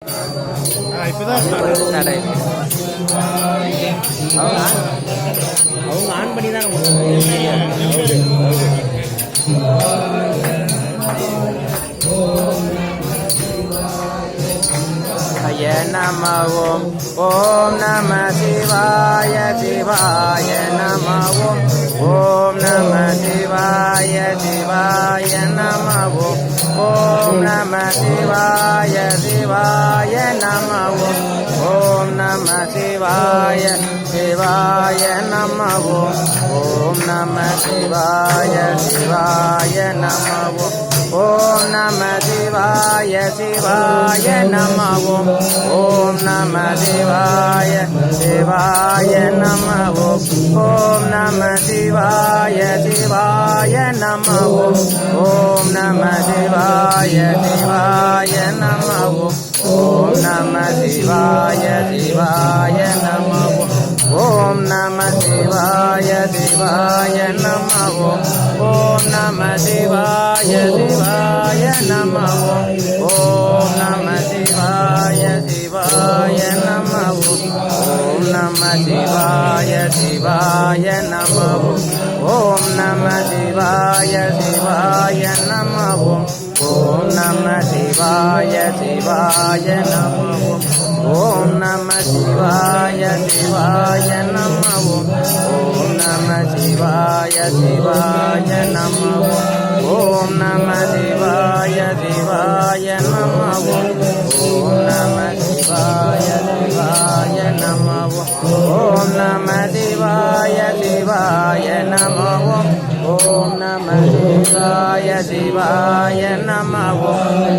இப்போதான் ஸ்டார்ட் ஆயிருக்கு. அவங்க ஆன் பண்ணி தான் ஐய நம ஓம் ஓம் நம சிவாய சிவாய நம ஓம் ஓம் நம சிவாய சிவாய நம ஓம் ஓம் நம சிவாய சிவாய நம ஓம் ஓம் நம சிவாய சிவாய நம ஓம் ஓம் நம சிவாய சிவாய நம ஓம் ஓம் நம சிவாய சிவாய நம ஓம் ஓம் நம சிவாய சிவாய நம ஓம் ஓம் நம சிவாய சிவாய நம ஓம் ஓம் நம சிவாய சிவாய நம ஓம் ஓம் நம சிவாய சிவாய நம ஓம் நம சிவாய சிவாய நம ஓம் நம சிவாய சிவாய நம ஓம் நம சிவாய சிவாய நம ஓம் நம சிவாய சிவாய நம ஓம் நம சிவாய சிவாய நம ஓம் நம சிவாய சிவாய நம ஓம் நம சிவாய சிவாய நம ஓம் நம சிவாய சிவாய நம ஓம் நம சிவாய சிவாய நம ஓம் நம சிவாய சிவாய நம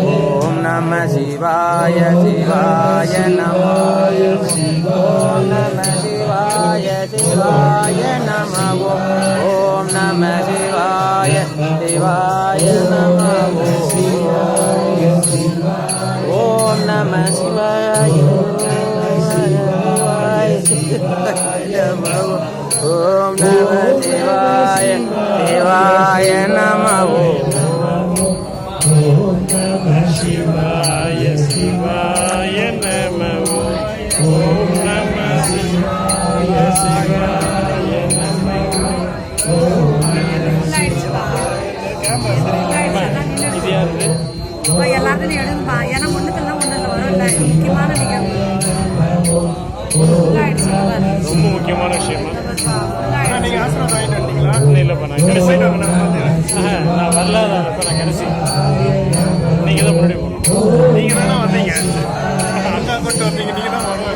ஓம் நம சிவாய சிவாய நம ஓம் நம சிவாய சிவாய நம ஓம் நம சிவாய சிவாய நம ஓம் நம சிவாய சிவாய நம ஓம் நம சிவாய சிவாய நம ஓம் நம சிவாய ஓம் நம சிவாய சிவாய நம ஓம் நம சிவாய சிவாய நம ஓம் நம சிவாய சிவாய நம இது யாரு எல்லாத்தையும் எடுப்பா ஏன்னா ஒன்றுக்கெல்லாம் ஒன்றில் வரல முக்கியமான ரொம்ப முக்கியமான விஷயமா நீங்கள் ஆசீர்வாதம் வாங்கிட்டு வந்தீங்களா? இல்லைப்பா நான் கடைசி நான் வரலாதப்ப நான் கடைசி நீங்கள் தான் முன்னாடி போகணும். நீங்கள் தானே வந்தீங்க அக்கா கொண்டு வந்தீங்க நீங்கள் தான் வரல.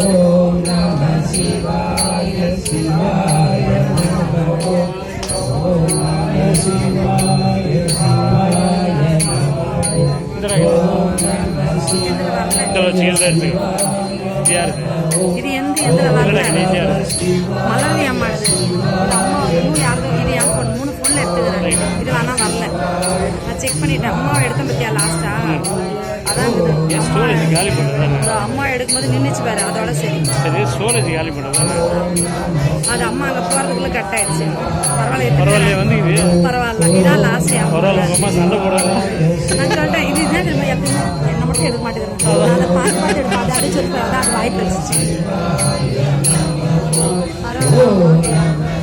ஓம் நம சிவாய சிவாய நம ஓம் நம சிவாய சிவாய நம இது எந்த மலர்வி அம்மா இது யாரும் 3 ஃபுல் எடுத்துக்கிறேன். இது வேணா வரல நான் செக் பண்ணிட்டேன். அம்மாவை எடுத்த பத்தியா லாஸ்டா அதான் அம்மா எடுக்கும்போது நின்றுச்சு பாரு அதோட சரி ஸ்டோரேஜ் காலி பண்ணுறது அது அம்மா அங்கே போகிறதுக்குள்ள கட் ஆயிடுச்சு. பரவாயில்ல வந்து இது பரவாயில்ல இதான் லாஸ்ட் சண்டை போடுறாங்க. நான் சொல்லிட்டேன் இது இதுதான் திரும்ப எப்படின்னா என்ன மட்டும் எடுக்க மாட்டேங்கிறேன். அதை பார்த்து பார்த்து எடுப்பேன் அதை அடிச்சு எடுப்பேன் அதான் அது வாய்ப்பு இருந்துச்சு.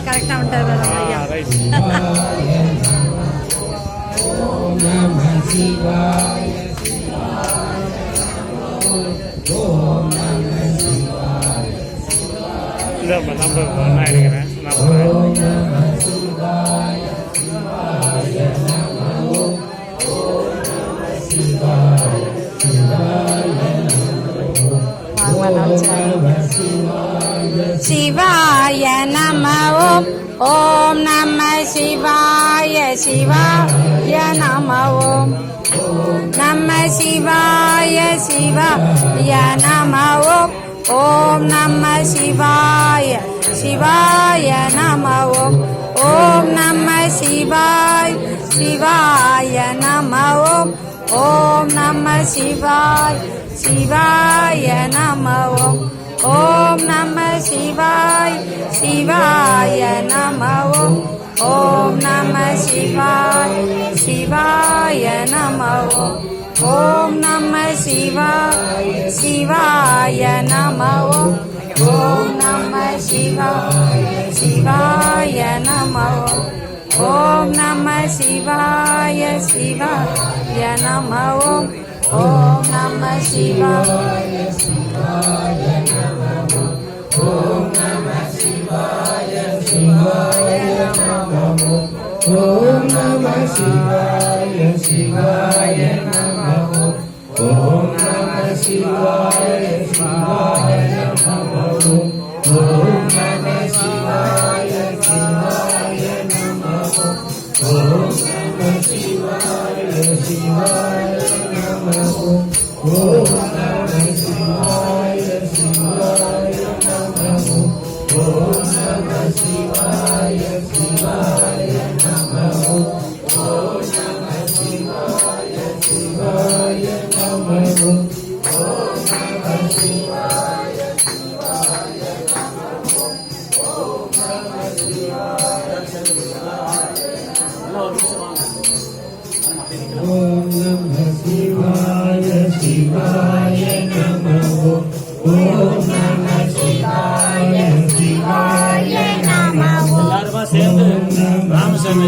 கரெக்டாக வந்துட்டார் ஐயா. நம்ம நான் இருக்கிறேன் சிவாய நம ஓம் நம சிவாய சிவாய நம ஓம் நம சிவாய சிவாய நம ஓம் நம சிவாய சிவாய நம ஓம் நம சிவாய சிவாய நம ஓம் நம சிவாய சிவாய நம ஓம் நம சிவாய சிவாய நம ஓம் நம சிவாய சிவாய நம ஓம் நம சிவாய நம ஓம் நம சிவாய நம ஓம் நம சிவாய நம ஓம் நம சிவாய நம ஓம் நம சிவாய நம ஓம் நம சிவாய நம ஓம் நம சிவாய நம ஓம் நம சிவாய நம ஓம் நம சிவாய நம ஓம் நம சிவாய நம ஓம் நம சிவாய நம ஓம் நம சிவாய நம ஓம் நம சிவாய ஓம் நம சிவாய நம ஓம் நம சிவாய நம எல்லாருமா சேர்ந்து ராமசாமி